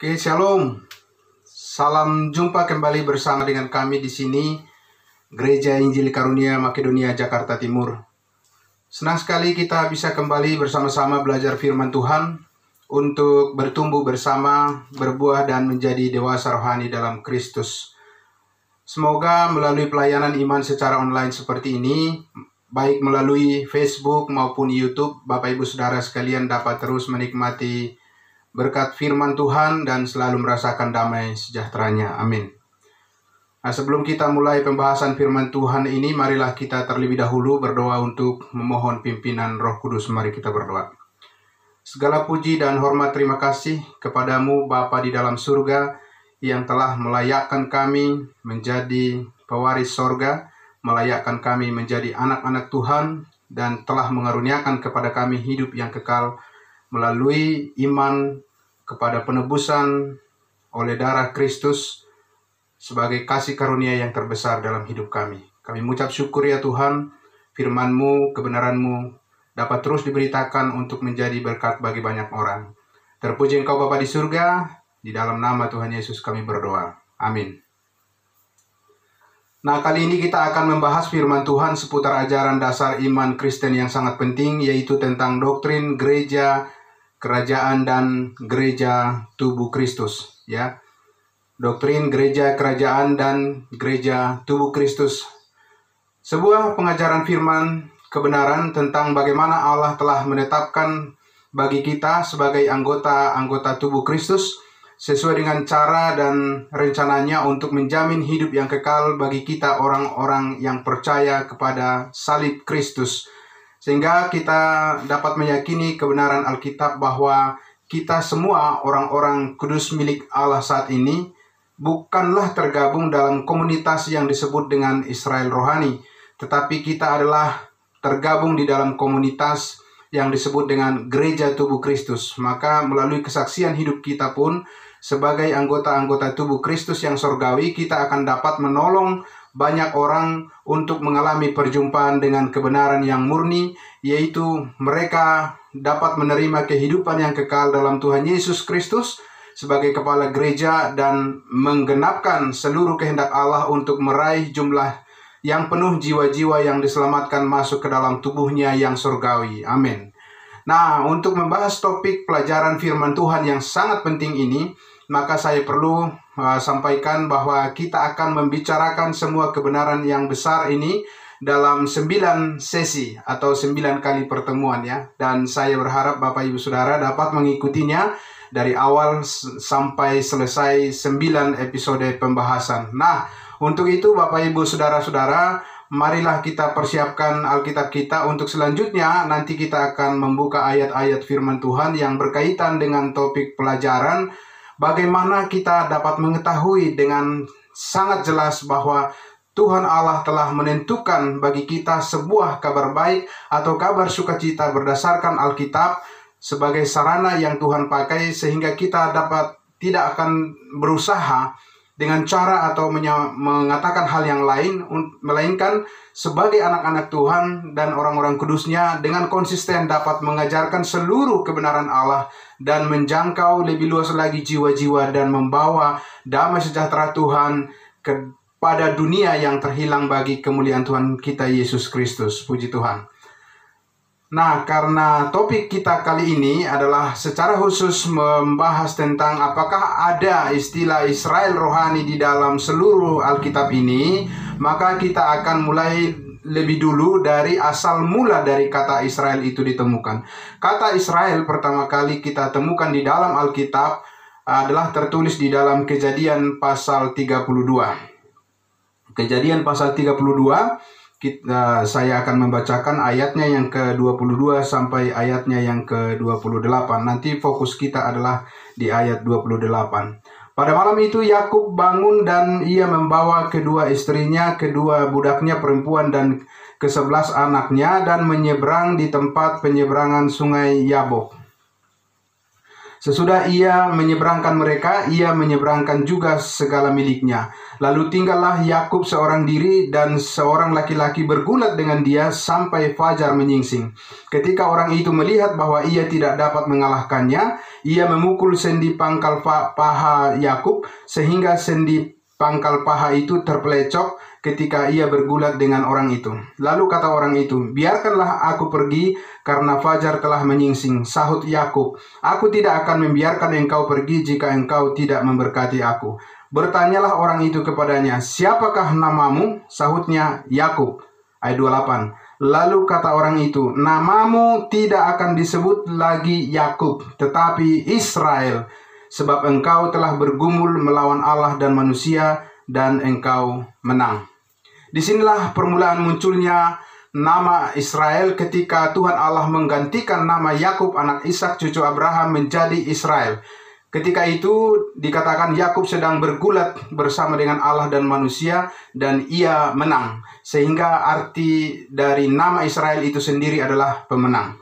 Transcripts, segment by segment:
Oke, Shalom. Salam jumpa kembali bersama dengan kami di sini, Gereja Injil Karunia Makedonia, Jakarta Timur. Senang sekali kita bisa kembali bersama-sama belajar firman Tuhan untuk bertumbuh bersama, berbuah dan menjadi dewasa rohani dalam Kristus. Semoga melalui pelayanan iman secara online seperti ini, baik melalui Facebook maupun YouTube, Bapak Ibu Saudara sekalian dapat terus menikmati berkat firman Tuhan dan selalu merasakan damai sejahteranya. Amin. Nah, sebelum kita mulai pembahasan firman Tuhan ini, marilah kita terlebih dahulu berdoa untuk memohon pimpinan Roh Kudus. Mari kita berdoa. Segala puji dan hormat terima kasih kepadamu Bapa di dalam surga yang telah melayakkan kami menjadi pewaris sorga, melayakkan kami menjadi anak-anak Tuhan, dan telah mengaruniakan kepada kami hidup yang kekal melalui iman kepada penebusan oleh darah Kristus sebagai kasih karunia yang terbesar dalam hidup kami. Kami mengucap syukur ya Tuhan, firman-Mu, kebenaran-Mu dapat terus diberitakan untuk menjadi berkat bagi banyak orang. Terpuji Engkau Bapa di surga, di dalam nama Tuhan Yesus kami berdoa. Amin. Nah, kali ini kita akan membahas firman Tuhan seputar ajaran dasar iman Kristen yang sangat penting, yaitu tentang doktrin gereja, kerajaan, dan gereja tubuh Kristus. Ya, doktrin gereja, kerajaan, dan gereja tubuh Kristus. Sebuah pengajaran firman kebenaran tentang bagaimana Allah telah menetapkan bagi kita sebagai anggota tubuh Kristus sesuai dengan cara dan rencananya untuk menjamin hidup yang kekal bagi kita orang-orang yang percaya kepada salib Kristus. Sehingga kita dapat meyakini kebenaran Alkitab bahwa kita semua orang-orang kudus milik Allah saat ini bukanlah tergabung dalam komunitas yang disebut dengan Israel rohani, tetapi kita adalah tergabung di dalam komunitas yang disebut dengan gereja tubuh Kristus. Maka melalui kesaksian hidup kita pun sebagai anggota-anggota tubuh Kristus yang surgawi, kita akan dapat menolong banyak orang untuk mengalami perjumpaan dengan kebenaran yang murni, yaitu mereka dapat menerima kehidupan yang kekal dalam Tuhan Yesus Kristus sebagai kepala gereja dan menggenapkan seluruh kehendak Allah untuk meraih jumlah yang penuh jiwa-jiwa yang diselamatkan masuk ke dalam tubuhnya yang surgawi. Amin. Nah, untuk membahas topik pelajaran firman Tuhan yang sangat penting ini, maka saya perlu sampaikan bahwa kita akan membicarakan semua kebenaran yang besar ini dalam 9 sesi atau 9 kali pertemuan ya. Dan saya berharap Bapak Ibu Saudara dapat mengikutinya dari awal sampai selesai 9 episode pembahasan. Nah, untuk itu Bapak Ibu Saudara-saudara, marilah kita persiapkan Alkitab kita untuk selanjutnya. Nanti kita akan membuka ayat-ayat firman Tuhan yang berkaitan dengan topik pelajaran. Bagaimana kita dapat mengetahui dengan sangat jelas bahwa Tuhan Allah telah menentukan bagi kita sebuah kabar baik atau kabar sukacita berdasarkan Alkitab sebagai sarana yang Tuhan pakai, sehingga kita dapat tidak akan berusaha dengan cara atau mengatakan hal yang lain, melainkan sebagai anak-anak Tuhan dan orang-orang kudusnya dengan konsisten dapat mengajarkan seluruh kebenaran Allah dan menjangkau lebih luas lagi jiwa-jiwa dan membawa damai sejahtera Tuhan kepada dunia yang terhilang bagi kemuliaan Tuhan kita Yesus Kristus. Puji Tuhan. Nah, karena topik kita kali ini adalah secara khusus membahas tentang apakah ada istilah Israel rohani di dalam seluruh Alkitab ini, maka kita akan mulai lebih dulu dari asal mula dari kata Israel itu ditemukan. Kata Israel pertama kali kita temukan di dalam Alkitab adalah tertulis di dalam Kejadian pasal 32. Kejadian pasal 32. Saya akan membacakan ayatnya yang ke-22 sampai ayatnya yang ke-28. Nanti fokus kita adalah di ayat 28. Pada malam itu Yakub bangun dan ia membawa kedua istrinya, kedua budaknya perempuan dan ke-11 anaknya dan menyeberang di tempat penyeberangan sungai Yabok. Sesudah ia menyeberangkan mereka, ia menyeberangkan juga segala miliknya. Lalu tinggallah Yakub seorang diri dan seorang laki-laki bergulat dengan dia sampai fajar menyingsing. Ketika orang itu melihat bahwa ia tidak dapat mengalahkannya, ia memukul sendi pangkal paha Yakub sehingga sendi pangkal paha itu terpelecok ketika ia bergulat dengan orang itu. Lalu kata orang itu, "Biarkanlah aku pergi karena fajar telah menyingsing." Sahut Yakub, "Aku tidak akan membiarkan engkau pergi jika engkau tidak memberkati aku." Bertanyalah orang itu kepadanya, "Siapakah namamu?" Sahutnya, "Yakub." Ayat 28. Lalu kata orang itu, "Namamu tidak akan disebut lagi Yakub, tetapi Israel, sebab engkau telah bergumul melawan Allah dan manusia, dan engkau menang." Disinilah permulaan munculnya nama Israel ketika Tuhan Allah menggantikan nama Yakub anak Ishak cucu Abraham menjadi Israel. Ketika itu dikatakan Yakub sedang bergulat bersama dengan Allah dan manusia dan ia menang. Sehingga arti dari nama Israel itu sendiri adalah pemenang.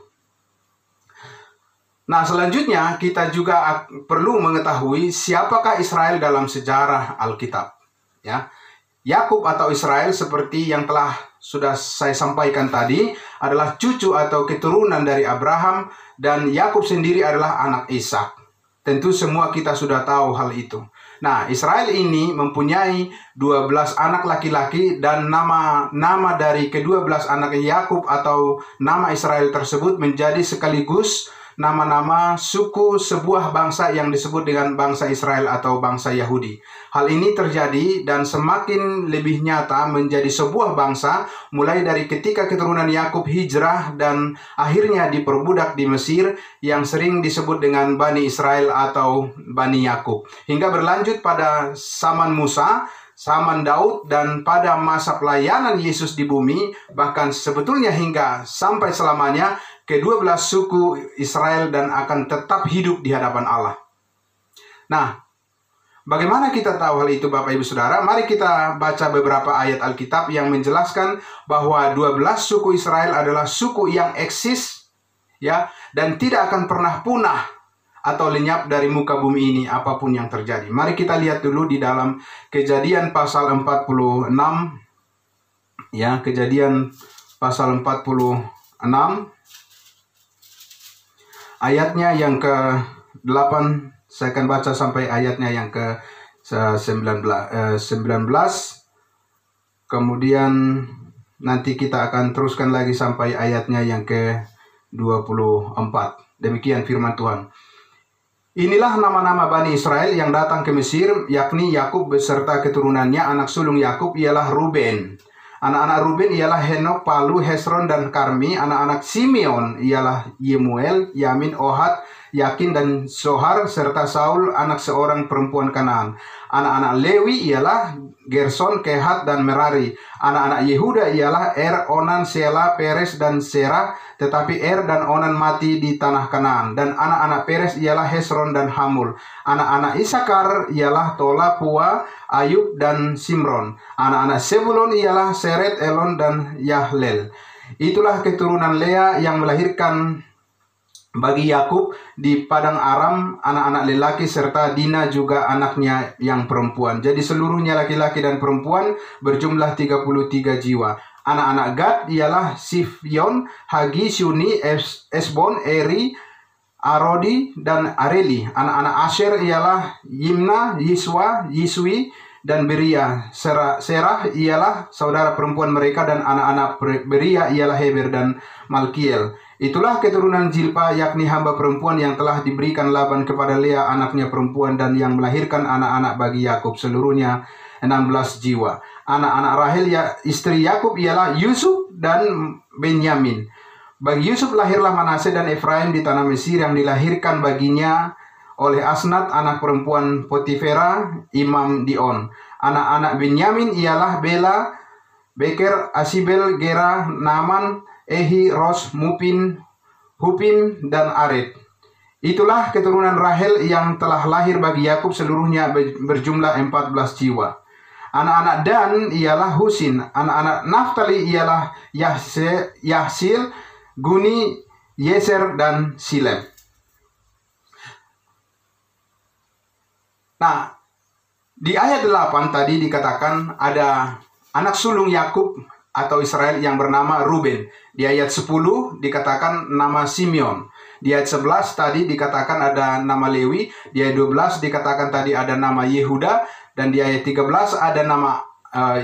Nah, selanjutnya kita juga perlu mengetahui siapakah Israel dalam sejarah Alkitab. Ya. Yakub atau Israel seperti yang sudah saya sampaikan tadi adalah cucu atau keturunan dari Abraham dan Yakub sendiri adalah anak Ishak. Tentu semua kita sudah tahu hal itu. Nah, Israel ini mempunyai 12 anak laki-laki dan nama dari ke-12 anak Yakub atau nama Israel tersebut menjadi sekaligus nama-nama suku sebuah bangsa yang disebut dengan bangsa Israel atau bangsa Yahudi. Hal ini terjadi dan semakin lebih nyata menjadi sebuah bangsa mulai dari ketika keturunan Yakub hijrah dan akhirnya diperbudak di Mesir yang sering disebut dengan Bani Israel atau Bani Yakub. Hingga berlanjut pada zaman Musa, zaman Daud, dan pada masa pelayanan Yesus di bumi, bahkan sebetulnya hingga sampai selamanya, ke-12 suku Israel dan akan tetap hidup di hadapan Allah. Nah, bagaimana kita tahu hal itu Bapak Ibu Saudara? Mari kita baca beberapa ayat Alkitab yang menjelaskan bahwa 12 suku Israel adalah suku yang eksis, ya, dan tidak akan pernah punah atau lenyap dari muka bumi ini apapun yang terjadi. Mari kita lihat dulu di dalam Kejadian pasal 46, ya, Kejadian pasal 46 ayatnya yang ke-8, saya akan baca sampai ayatnya yang ke-19. Kemudian nanti kita akan teruskan lagi sampai ayatnya yang ke-24. Demikian firman Tuhan. Inilah nama-nama Bani Israel yang datang ke Mesir, yakni Yakub beserta keturunannya. Anak sulung Yakub ialah Ruben. Anak-anak Ruben ialah Henok, Palu, Hesron, dan Karmi. Anak-anak Simeon ialah Yemuel, Yamin, Ohad, Yakin, dan Sohar, serta Saul, anak seorang perempuan Kanaan. Anak-anak Lewi ialah Gerson, Kehat, dan Merari. Anak-anak Yehuda ialah Onan, Sela, Peres, dan Serah, tetapi dan Onan mati di tanah Kanaan. Dan anak-anak Peres ialah Hesron dan Hamul. Anak-anak Isakar ialah Tola, Pua, Ayub, dan Simron. Anak-anak Sebulon ialah Seret, Elon, dan Yahlel. Itulah keturunan Lea yang melahirkan bagi Yakub di padang Aram anak-anak lelaki serta Dina juga anaknya yang perempuan. Jadi seluruhnya laki-laki dan perempuan berjumlah 33 jiwa. Anak-anak Gad ialah Sifyon, Hagi, Syuni, Esbon, Eri, Arodi, dan Areli. Anak-anak Asher ialah Yimna, Yiswa, Yiswi, dan Beria. Serah ialah saudara perempuan mereka dan anak-anak Beria ialah Heber dan Malkiel. Itulah keturunan Zilpa, yakni hamba perempuan yang telah diberikan Laban kepada Lea anaknya perempuan dan yang melahirkan anak-anak bagi Yakub, seluruhnya 16 jiwa. Anak-anak Rahel istri Yakub ialah Yusuf dan Benyamin. Bagi Yusuf lahirlah Manase dan Efraim di tanah Mesir yang dilahirkan baginya oleh Asnat anak perempuan Potifera, imam Dion. Anak-anak Benyamin ialah Bela, Beker, Asibel, Gera, Naaman, Ehi, Ros, Mupin, Hupim, dan Aret. Itulah keturunan Rahel yang telah lahir bagi Yakub, seluruhnya berjumlah 14 jiwa. Anak-anak Dan ialah Husin. Anak-anak Naftali ialah Yahsil, Guni, Yeser, dan Silem. Nah, di ayat 8 tadi dikatakan ada anak sulung Yakub atau Israel yang bernama Ruben. Di ayat 10 dikatakan nama Simeon. Di ayat 11 tadi dikatakan ada nama Lewi. Di ayat 12 dikatakan tadi ada nama Yehuda. Dan di ayat 13 ada nama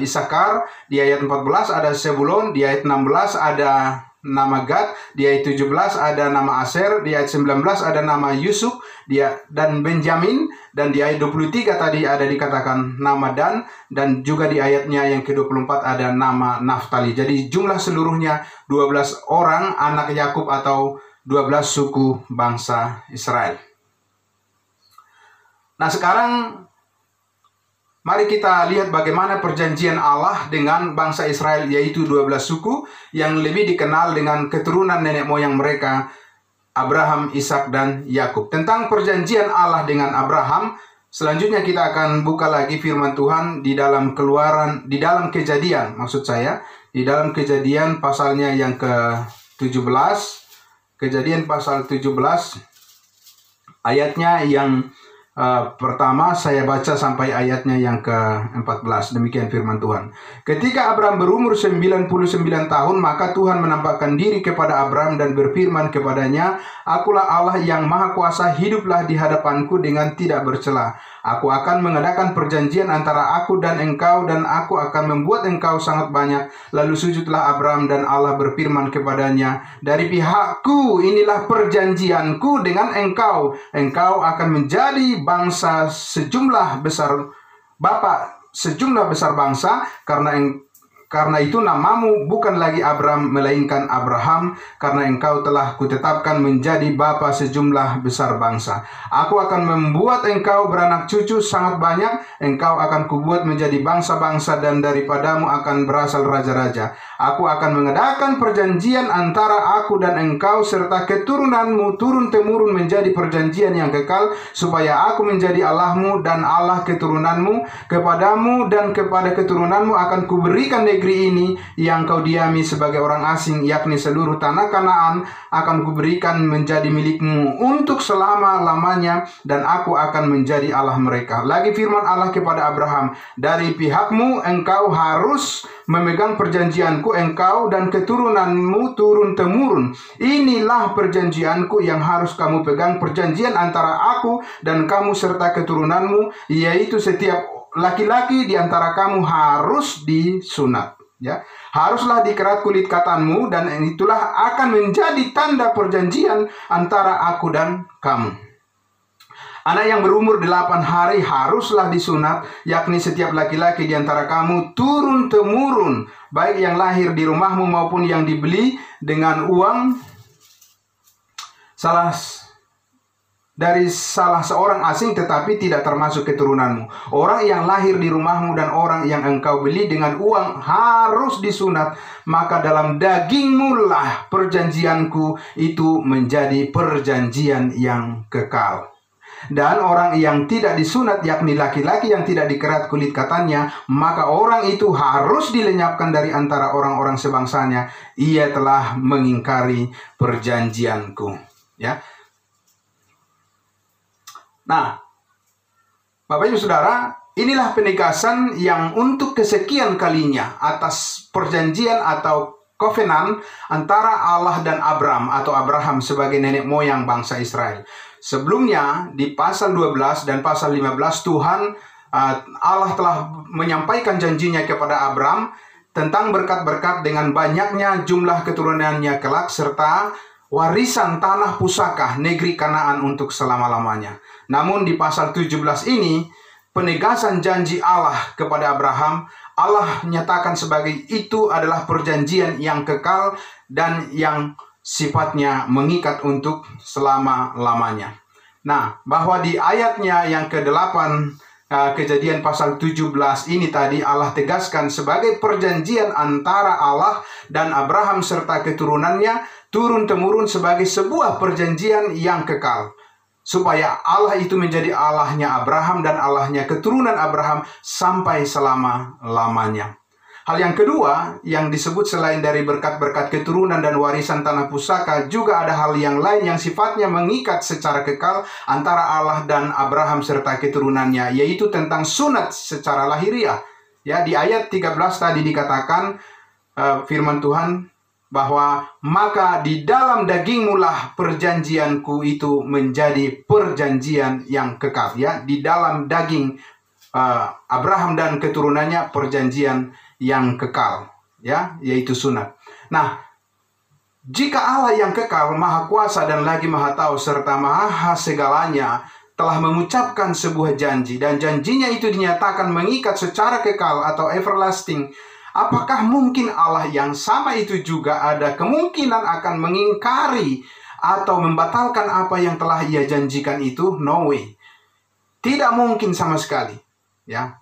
Isakar. Di ayat 14 ada Sebulon. Di ayat 16 ada nama Gad. Di ayat 17 ada nama Aser. Di ayat 19 ada nama Yusuf dan Benjamin. Dan di ayat 23 tadi ada dikatakan nama Dan juga di ayatnya yang ke-24 ada nama Naftali. Jadi jumlah seluruhnya 12 orang anak Yakub atau 12 suku bangsa Israel. Nah, sekarang mari kita lihat bagaimana perjanjian Allah dengan bangsa Israel, yaitu 12 suku yang lebih dikenal dengan keturunan nenek moyang mereka, Abraham, Ishak, dan Yakub. Tentang perjanjian Allah dengan Abraham, selanjutnya kita akan buka lagi firman Tuhan di dalam Kejadian, di dalam Kejadian pasalnya yang ke-17, Kejadian pasal 17, ayatnya yang pertama saya baca sampai ayatnya yang ke-14. Demikian firman Tuhan. Ketika Abraham berumur 99 tahun, maka Tuhan menampakkan diri kepada Abraham dan berfirman kepadanya, "Akulah Allah yang Maha Kuasa, hiduplah di hadapanku dengan tidak bercela. Aku akan mengadakan perjanjian antara aku dan engkau, dan aku akan membuat engkau sangat banyak." Lalu sujudlah Abraham, dan Allah berfirman kepadanya, "Dari pihakku inilah perjanjianku dengan engkau. Engkau akan menjadi bangsa sejumlah besar bangsa, karena itu namamu bukan lagi Abram melainkan Abraham, karena engkau telah kutetapkan menjadi bapa sejumlah besar bangsa. Aku akan membuat engkau beranak cucu sangat banyak, engkau akan kubuat menjadi bangsa-bangsa, dan daripadamu akan berasal raja-raja. Aku akan mengadakan perjanjian antara aku dan engkau serta keturunanmu turun-temurun menjadi perjanjian yang kekal, supaya aku menjadi Allahmu dan Allah keturunanmu. Kepadamu dan kepada keturunanmu akan kuberikan negeri ini yang kau diami sebagai orang asing, yakni seluruh tanah Kanaan akan kuberikan menjadi milikmu untuk selama-lamanya, dan aku akan menjadi Allah mereka." Lagi firman Allah kepada Abraham, "Dari pihakmu engkau harus memegang perjanjianku, engkau dan keturunanmu turun-temurun. Inilah perjanjianku yang harus kamu pegang, perjanjian antara aku dan kamu serta keturunanmu, yaitu setiap laki-laki di antara kamu harus disunat." Ya, haruslah dikerat kulit katanmu, dan itulah akan menjadi tanda perjanjian antara aku dan kamu. Anak yang berumur 8 hari haruslah disunat, yakni setiap laki-laki di antara kamu turun-temurun, baik yang lahir di rumahmu maupun yang dibeli dengan uang dari salah seorang asing, tetapi tidak termasuk keturunanmu. Orang yang lahir di rumahmu dan orang yang engkau beli dengan uang harus disunat, maka dalam dagingmu lah perjanjianku itu menjadi perjanjian yang kekal. Dan orang yang tidak disunat, yakni laki-laki yang tidak dikerat kulit katannya, maka orang itu harus dilenyapkan dari antara orang-orang sebangsanya. Ia telah mengingkari perjanjianku. Ya. Nah, Bapak Ibu Saudara, inilah penegasan yang untuk kesekian kalinya atas perjanjian atau covenant antara Allah dan Abraham sebagai nenek moyang bangsa Israel. Sebelumnya di pasal 12 dan pasal 15 Allah telah menyampaikan janjinya kepada Abraham tentang berkat-berkat dengan banyaknya jumlah keturunannya kelak, serta warisan tanah pusaka negeri Kanaan untuk selama-lamanya. Namun di pasal 17 ini, penegasan janji Allah kepada Abraham, Allah nyatakan sebagai itu adalah perjanjian yang kekal dan yang sifatnya mengikat untuk selama-lamanya. Nah, bahwa di ayatnya yang ke-8, Kejadian pasal 17 ini tadi Allah tegaskan sebagai perjanjian antara Allah dan Abraham serta keturunannya turun-temurun sebagai sebuah perjanjian yang kekal, supaya Allah itu menjadi Allahnya Abraham dan Allahnya keturunan Abraham sampai selama-lamanya. Hal yang kedua yang disebut selain dari berkat-berkat keturunan dan warisan tanah pusaka, juga ada hal yang lain yang sifatnya mengikat secara kekal antara Allah dan Abraham serta keturunannya, yaitu tentang sunat secara lahiriah. Ya, di ayat 13 tadi dikatakan firman Tuhan bahwa maka di dalam dagingmu lah perjanjianku itu menjadi perjanjian yang kekal. Ya, di dalam daging Abraham dan keturunannya perjanjian yang kekal, ya, yaitu sunat. Nah, jika Allah yang kekal, maha kuasa dan lagi maha tahu serta maha segalanya telah mengucapkan sebuah janji, dan janjinya itu dinyatakan mengikat secara kekal atau everlasting, apakah mungkin Allah yang sama itu juga ada kemungkinan akan mengingkari atau membatalkan apa yang telah Ia janjikan itu? No way. Tidak mungkin sama sekali, ya.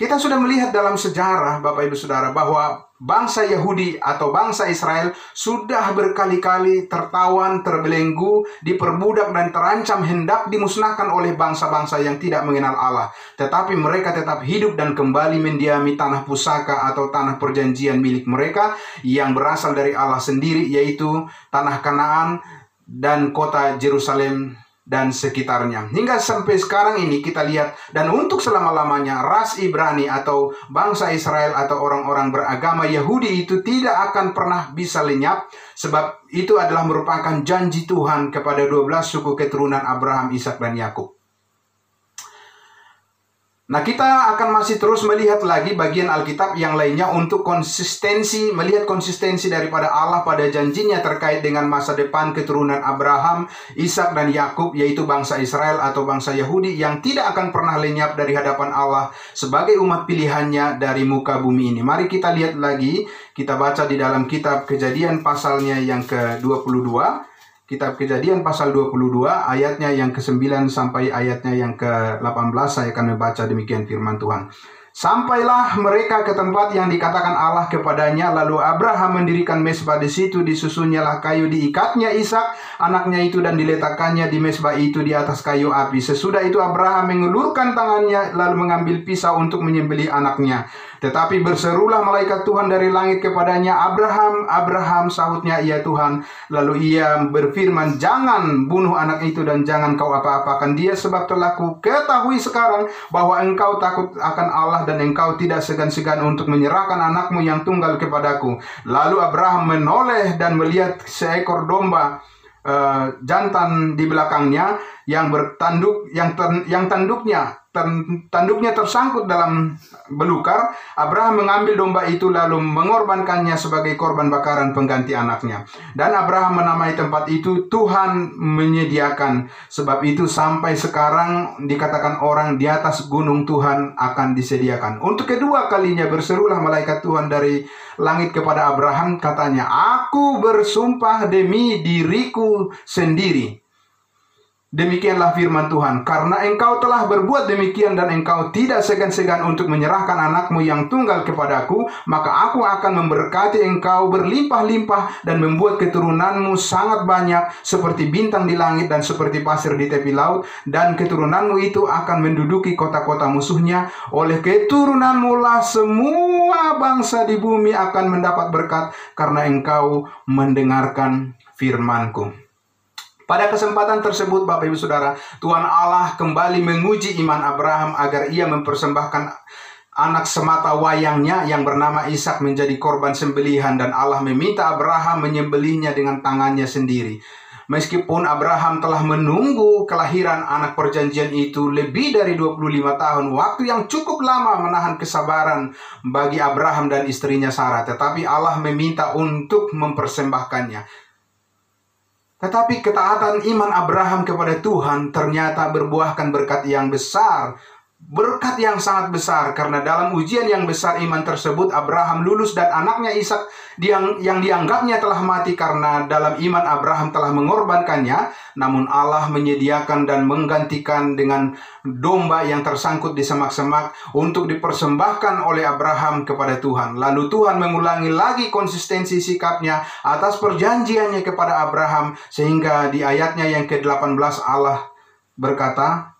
Kita sudah melihat dalam sejarah, Bapak Ibu Saudara, bahwa bangsa Yahudi atau bangsa Israel sudah berkali-kali tertawan, terbelenggu, diperbudak dan terancam hendak dimusnahkan oleh bangsa-bangsa yang tidak mengenal Allah. Tetapi mereka tetap hidup dan kembali mendiami tanah pusaka atau tanah perjanjian milik mereka yang berasal dari Allah sendiri, yaitu tanah Kanaan dan kota Yerusalem dan sekitarnya. Hingga sampai sekarang ini kita lihat, dan untuk selama-lamanya ras Ibrani atau bangsa Israel atau orang-orang beragama Yahudi itu tidak akan pernah bisa lenyap, sebab itu adalah merupakan janji Tuhan kepada 12 suku keturunan Abraham, Ishak dan Yakub. Nah, kita akan masih terus melihat lagi bagian Alkitab yang lainnya untuk konsistensi, melihat konsistensi daripada Allah pada janjinya terkait dengan masa depan keturunan Abraham, Ishak dan Yakub, yaitu bangsa Israel atau bangsa Yahudi yang tidak akan pernah lenyap dari hadapan Allah sebagai umat pilihannya dari muka bumi ini. Mari kita lihat lagi, kita baca di dalam kitab Kejadian pasalnya yang ke-22. Kitab Kejadian pasal 22 ayatnya yang ke-9 sampai ayatnya yang ke-18. Saya akan membaca demikian firman Tuhan. Sampailah mereka ke tempat yang dikatakan Allah kepadanya, lalu Abraham mendirikan mezbah di situ, disusunyalah kayu, diikatnya Ishak anaknya itu dan diletakkannya di mezbah itu di atas kayu api. Sesudah itu Abraham mengulurkan tangannya lalu mengambil pisau untuk menyembelih anaknya. Tetapi berserulah malaikat Tuhan dari langit kepadanya, Abraham, Abraham, sahutnya, iya Tuhan. Lalu ia berfirman, jangan bunuh anak itu dan jangan kau apa-apakan dia, sebab telah ku ketahui sekarang bahwa engkau takut akan Allah dan engkau tidak segan-segan untuk menyerahkan anakmu yang tunggal kepadaku. Lalu Abraham menoleh dan melihat seekor domba jantan di belakangnya yang bertanduk, tanduknya tersangkut dalam belukar. Abraham mengambil domba itu lalu mengorbankannya sebagai korban bakaran pengganti anaknya. Dan Abraham menamai tempat itu Tuhan menyediakan. Sebab itu sampai sekarang dikatakan orang di atas gunung Tuhan akan disediakan. Untuk kedua kalinya berserulah malaikat Tuhan dari langit kepada Abraham, katanya, aku bersumpah demi diriku sendiri. Demikianlah firman Tuhan, karena engkau telah berbuat demikian dan engkau tidak segan-segan untuk menyerahkan anakmu yang tunggal kepadaku, maka aku akan memberkati engkau berlimpah-limpah dan membuat keturunanmu sangat banyak seperti bintang di langit dan seperti pasir di tepi laut, dan keturunanmu itu akan menduduki kota-kota musuhnya. Oleh keturunanmu lah semua bangsa di bumi akan mendapat berkat karena engkau mendengarkan firmanku. Pada kesempatan tersebut, Bapak Ibu Saudara, Tuhan Allah kembali menguji iman Abraham agar ia mempersembahkan anak semata wayangnya yang bernama Ishak menjadi korban sembelihan, dan Allah meminta Abraham menyembelihnya dengan tangannya sendiri. Meskipun Abraham telah menunggu kelahiran anak perjanjian itu lebih dari 25 tahun, waktu yang cukup lama menahan kesabaran bagi Abraham dan istrinya Sarah, tetapi Allah meminta untuk mempersembahkannya. Tetapi ketaatan iman Abraham kepada Tuhan ternyata berbuahkan berkat yang besar. Berkat yang sangat besar, karena dalam ujian yang besar iman tersebut Abraham lulus dan anaknya Ishak yang dianggapnya telah mati karena dalam iman Abraham telah mengorbankannya. Namun Allah menyediakan dan menggantikan dengan domba yang tersangkut di semak-semak untuk dipersembahkan oleh Abraham kepada Tuhan. Lalu Tuhan mengulangi lagi konsistensi sikapnya atas perjanjiannya kepada Abraham, sehingga di ayatnya yang ke-18 Allah berkata,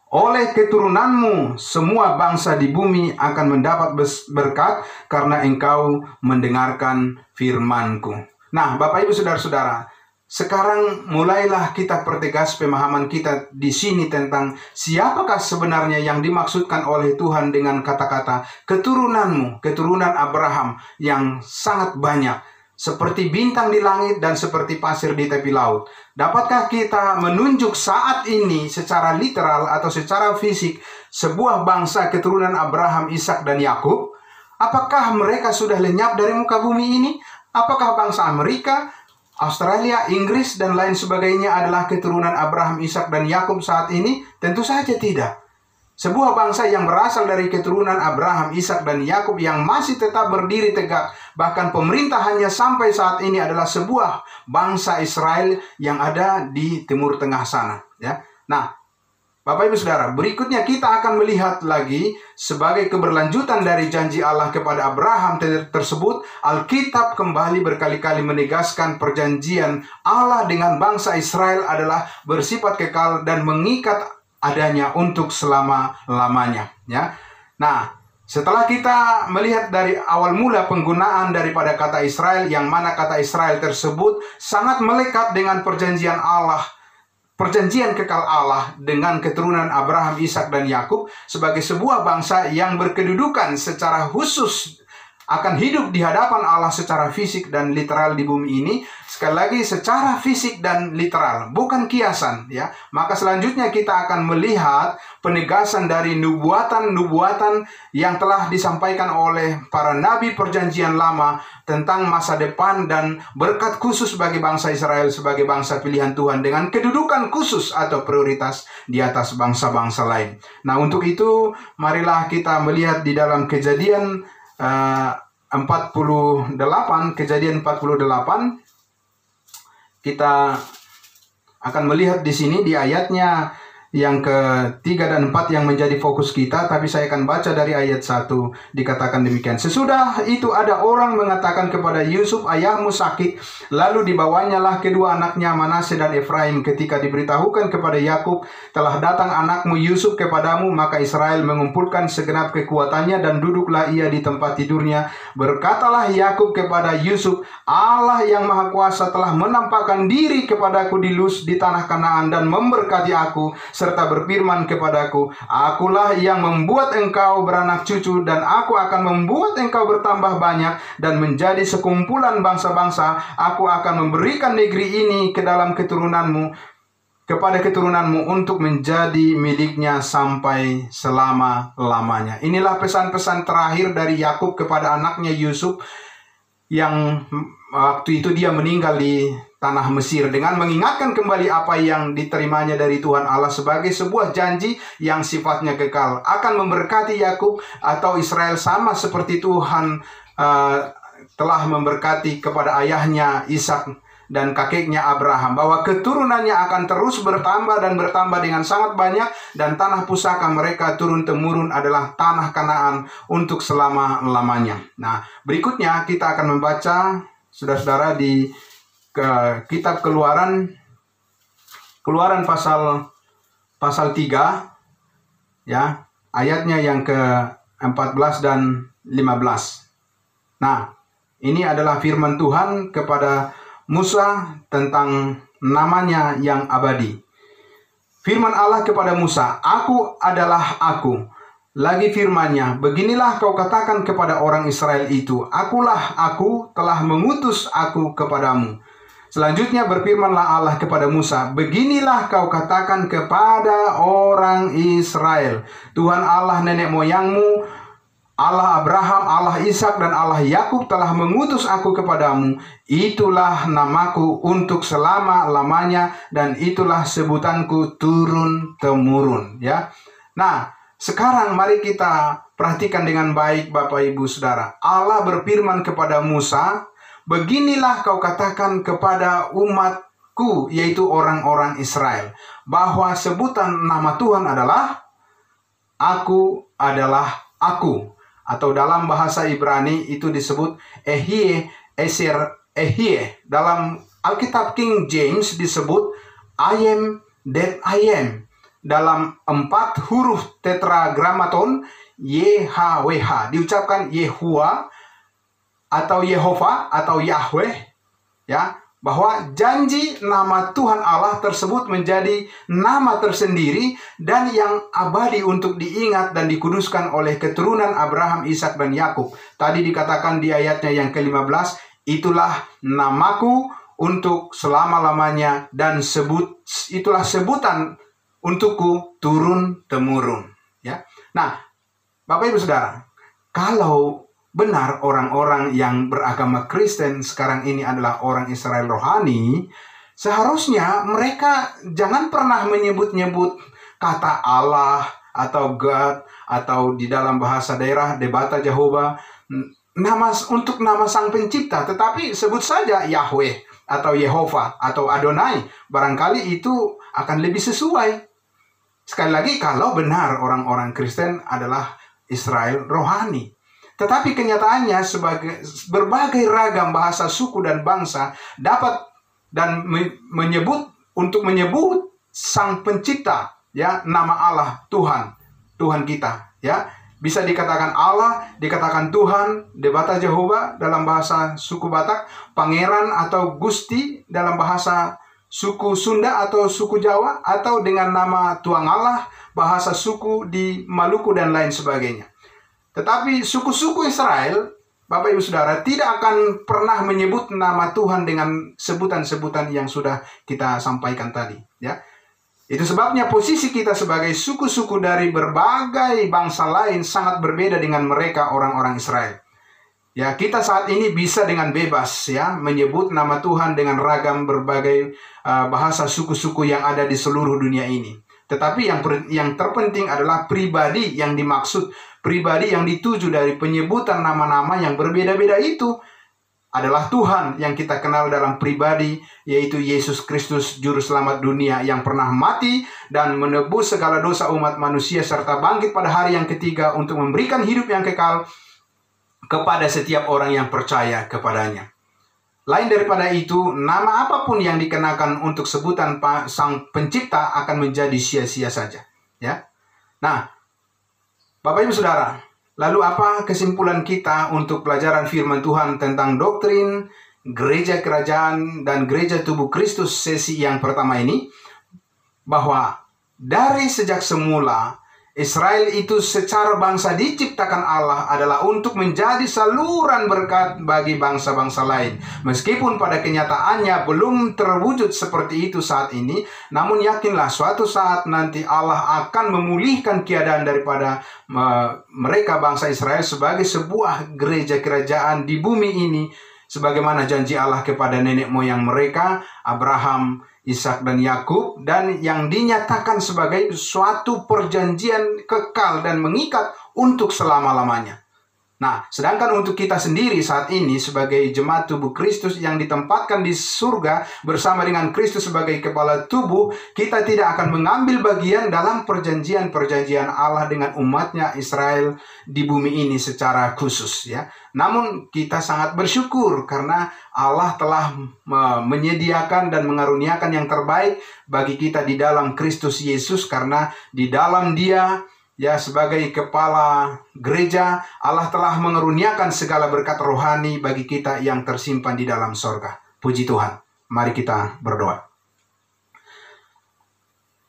Oleh keturunanmu semua bangsa di bumi akan mendapat berkat karena engkau mendengarkan firman-Ku. Nah, Bapak Ibu Saudara-saudara, sekarang mulailah kita pertegas pemahaman kita di sini tentang siapakah sebenarnya yang dimaksudkan oleh Tuhan dengan kata-kata keturunanmu, keturunan Abraham yang sangat banyak, seperti bintang di langit dan seperti pasir di tepi laut. Dapatkah kita menunjuk saat ini secara literal atau secara fisik sebuah bangsa keturunan Abraham, Ishak, dan Yakub? Apakah mereka sudah lenyap dari muka bumi ini? Apakah bangsa Amerika, Australia, Inggris, dan lain sebagainya adalah keturunan Abraham, Ishak, dan Yakub saat ini? Tentu saja tidak. Sebuah bangsa yang berasal dari keturunan Abraham, Ishak, dan Yakub yang masih tetap berdiri tegak, bahkan pemerintahannya sampai saat ini adalah sebuah bangsa Israel yang ada di Timur Tengah sana. Ya, nah, Bapak Ibu Saudara, berikutnya kita akan melihat lagi sebagai keberlanjutan dari janji Allah kepada Abraham tersebut. Alkitab kembali berkali-kali menegaskan perjanjian Allah dengan bangsa Israel adalah bersifat kekal dan mengikat adanya untuk selama-lamanya, ya. Nah, setelah kita melihat dari awal mula penggunaan daripada kata Israel, yang mana kata Israel tersebut sangat melekat dengan perjanjian Allah, perjanjian kekal Allah dengan keturunan Abraham, Ishak, dan Yakub sebagai sebuah bangsa yang berkedudukan secara khusus akan hidup di hadapan Allah secara fisik dan literal di bumi ini. Sekali lagi, secara fisik dan literal, bukan kiasan, ya. Maka selanjutnya kita akan melihat penegasan dari nubuatan-nubuatan yang telah disampaikan oleh para nabi perjanjian lama tentang masa depan dan berkat khusus bagi bangsa Israel sebagai bangsa pilihan Tuhan dengan kedudukan khusus atau prioritas di atas bangsa-bangsa lain. Nah, untuk itu marilah kita melihat di dalam Kejadian 48, Kejadian 48, kita akan melihat di sini di ayatnya yang ke-3 dan 4 yang menjadi fokus kita, tapi saya akan baca dari ayat 1. Dikatakan demikian. Sesudah itu ada orang mengatakan kepada Yusuf, ayahmu sakit. Lalu dibawanyalah kedua anaknya Manasye dan Efraim. Ketika diberitahukan kepada Yakub, telah datang anakmu Yusuf kepadamu, maka Israel mengumpulkan segenap kekuatannya dan duduklah ia di tempat tidurnya. Berkatalah Yakub kepada Yusuf, Allah yang Maha Kuasa telah menampakkan diri kepadaku di Luz di tanah Kanaan dan memberkati aku, serta berfirman kepadaku, akulah yang membuat engkau beranak cucu, dan aku akan membuat engkau bertambah banyak dan menjadi sekumpulan bangsa-bangsa. Aku akan memberikan negeri ini ke dalam keturunanmu, kepada keturunanmu untuk menjadi miliknya sampai selama-lamanya. Inilah pesan-pesan terakhir dari Yakub kepada anaknya Yusuf yang waktu itu dia meninggal di tanah Mesir, dengan mengingatkan kembali apa yang diterimanya dari Tuhan Allah sebagai sebuah janji yang sifatnya kekal akan memberkati Yakub atau Israel, sama seperti Tuhan telah memberkati kepada ayahnya Ishak dan kakeknya Abraham, bahwa keturunannya akan terus bertambah dan bertambah dengan sangat banyak, dan tanah pusaka mereka turun-temurun adalah tanah Kanaan untuk selama-lamanya. Nah, berikutnya kita akan membaca, saudara-saudara, di kitab Keluaran pasal 3, ya, ayatnya yang ke-14 dan 15. Nah, ini adalah firman Tuhan kepada Musa tentang namanya yang abadi. Firman Allah kepada Musa, aku adalah aku. Lagi firman-Nya, beginilah kau katakan kepada orang Israel itu, akulah aku, telah mengutus aku kepadamu. Selanjutnya berfirmanlah Allah kepada Musa, beginilah kau katakan kepada orang Israel, Tuhan Allah nenek moyangmu, Allah Abraham, Allah Ishak, dan Allah Yakub telah mengutus aku kepadamu. Itulah namaku untuk selama-lamanya, dan itulah sebutanku turun-temurun. Ya. Nah, sekarang mari kita perhatikan dengan baik, Bapak Ibu Saudara. Allah berfirman kepada Musa, beginilah kau katakan kepada umatku, yaitu orang-orang Israel, bahwa sebutan nama Tuhan adalah aku adalah aku. Atau dalam bahasa Ibrani itu disebut Ehie, Eser, Ehie. Dalam Alkitab King James disebut I am that I am. dalam 4 huruf tetragramaton YHWH, diucapkan Yehua atau Yehova atau Yahweh, ya, bahwa janji nama Tuhan Allah tersebut menjadi nama tersendiri dan yang abadi untuk diingat dan dikuduskan oleh keturunan Abraham, Ishak dan Yakub. Tadi dikatakan di ayatnya yang ke-15, itulah namaku untuk selama-lamanya dan itulah sebutan untukku turun temurun, ya. Nah, Bapak Ibu Saudara, kalau benar orang-orang yang beragama Kristen sekarang ini adalah orang Israel rohani, seharusnya mereka jangan pernah menyebut-nyebut kata Allah atau God atau di dalam bahasa daerah Debata Jehovah untuk nama Sang Pencipta, tetapi sebut saja Yahweh atau Yehova atau Adonai. Barangkali itu akan lebih sesuai. Sekali lagi, kalau benar orang-orang Kristen adalah Israel rohani. Tetapi kenyataannya sebagai berbagai ragam bahasa, suku dan bangsa dapat dan menyebut Sang Pencipta, ya, nama Allah, Tuhan kita, ya. Bisa dikatakan Allah, dikatakan Tuhan, Debata Jehovah dalam bahasa suku Batak, Pangeran atau Gusti dalam bahasa suku Sunda atau suku Jawa, atau dengan nama Tuang Allah, bahasa suku di Maluku dan lain sebagainya. Tetapi suku-suku Israel, Bapak Ibu Saudara, tidak akan pernah menyebut nama Tuhan dengan sebutan-sebutan yang sudah kita sampaikan tadi, ya. Itu sebabnya posisi kita sebagai suku-suku dari berbagai bangsa lain sangat berbeda dengan mereka orang-orang Israel. Ya, kita saat ini bisa dengan bebas, ya, menyebut nama Tuhan dengan ragam berbagai bahasa suku-suku yang ada di seluruh dunia ini. Tetapi yang terpenting adalah pribadi yang dimaksud, pribadi yang dituju dari penyebutan nama-nama yang berbeda-beda itu adalah Tuhan yang kita kenal dalam pribadi, yaitu Yesus Kristus, Juru Selamat dunia yang pernah mati dan menebus segala dosa umat manusia serta bangkit pada hari yang ketiga untuk memberikan hidup yang kekal kepada setiap orang yang percaya kepadanya. Lain daripada itu, nama apapun yang dikenakan untuk sebutan Sang Pencipta akan menjadi sia-sia saja, ya. Nah, Bapak Ibu Saudara, lalu apa kesimpulan kita untuk pelajaran firman Tuhan tentang doktrin gereja kerajaan dan gereja tubuh Kristus sesi yang pertama ini? Bahwa dari sejak semula Israel itu secara bangsa diciptakan Allah adalah untuk menjadi saluran berkat bagi bangsa-bangsa lain. Meskipun pada kenyataannya belum terwujud seperti itu saat ini, namun yakinlah suatu saat nanti Allah akan memulihkan keadaan daripada mereka bangsa Israel sebagai sebuah gereja kerajaan di bumi ini, sebagaimana janji Allah kepada nenek moyang mereka, Abraham, Ishak dan Yakub, dan yang dinyatakan sebagai suatu perjanjian kekal dan mengikat untuk selama-lamanya. Nah, sedangkan untuk kita sendiri saat ini sebagai jemaat tubuh Kristus yang ditempatkan di surga bersama dengan Kristus sebagai kepala tubuh, kita tidak akan mengambil bagian dalam perjanjian-perjanjian Allah dengan umatnya Israel di bumi ini secara khusus, ya. Namun kita sangat bersyukur karena Allah telah menyediakan dan mengaruniakan yang terbaik bagi kita di dalam Kristus Yesus, karena di dalam Dia, ya, sebagai kepala gereja, Allah telah mengaruniakan segala berkat rohani bagi kita yang tersimpan di dalam sorga. Puji Tuhan. Mari kita berdoa.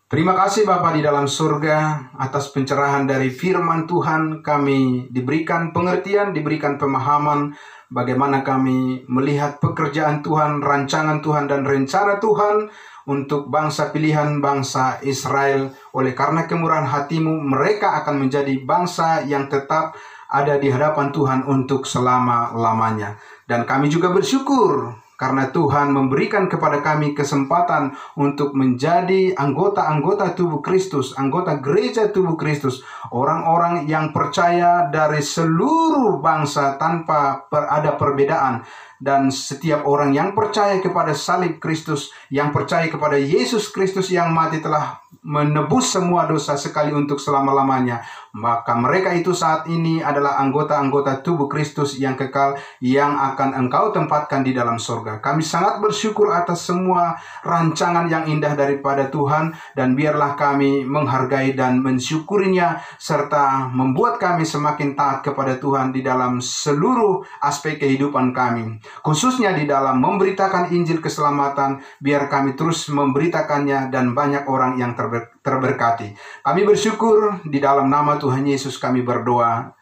Terima kasih Bapa di dalam surga atas pencerahan dari firman Tuhan. Kami diberikan pengertian, diberikan pemahaman bagaimana kami melihat pekerjaan Tuhan, rancangan Tuhan dan rencana Tuhan untuk bangsa pilihan, bangsa Israel. Oleh karena kemurahan hati-Mu, mereka akan menjadi bangsa yang tetap ada di hadapan Tuhan untuk selama-lamanya. Dan kami juga bersyukur karena Tuhan memberikan kepada kami kesempatan untuk menjadi anggota-anggota tubuh Kristus, anggota gereja tubuh Kristus, orang-orang yang percaya dari seluruh bangsa tanpa ada perbedaan. Dan setiap orang yang percaya kepada salib Kristus, yang percaya kepada Yesus Kristus yang mati telah menebus semua dosa sekali untuk selama-lamanya, maka mereka itu saat ini adalah anggota-anggota tubuh Kristus yang kekal yang akan engkau tempatkan di dalam surga. Kami sangat bersyukur atas semua rancangan yang indah daripada Tuhan, dan biarlah kami menghargai dan mensyukurinya serta membuat kami semakin taat kepada Tuhan di dalam seluruh aspek kehidupan kami, khususnya di dalam memberitakan Injil keselamatan. Biar kami terus memberitakannya dan banyak orang yang terberkati. Kami bersyukur di dalam nama Tuhan Yesus kami berdoa.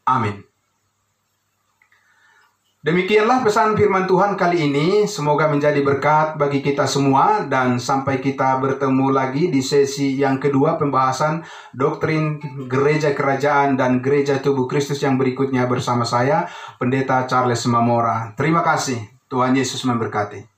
Amin. Demikianlah pesan firman Tuhan kali ini. Semoga menjadi berkat bagi kita semua, dan sampai kita bertemu lagi di sesi yang kedua pembahasan doktrin gereja kerajaan dan gereja tubuh Kristus yang berikutnya bersama saya, Pendeta Charles Mamora. Terima kasih. Tuhan Yesus memberkati.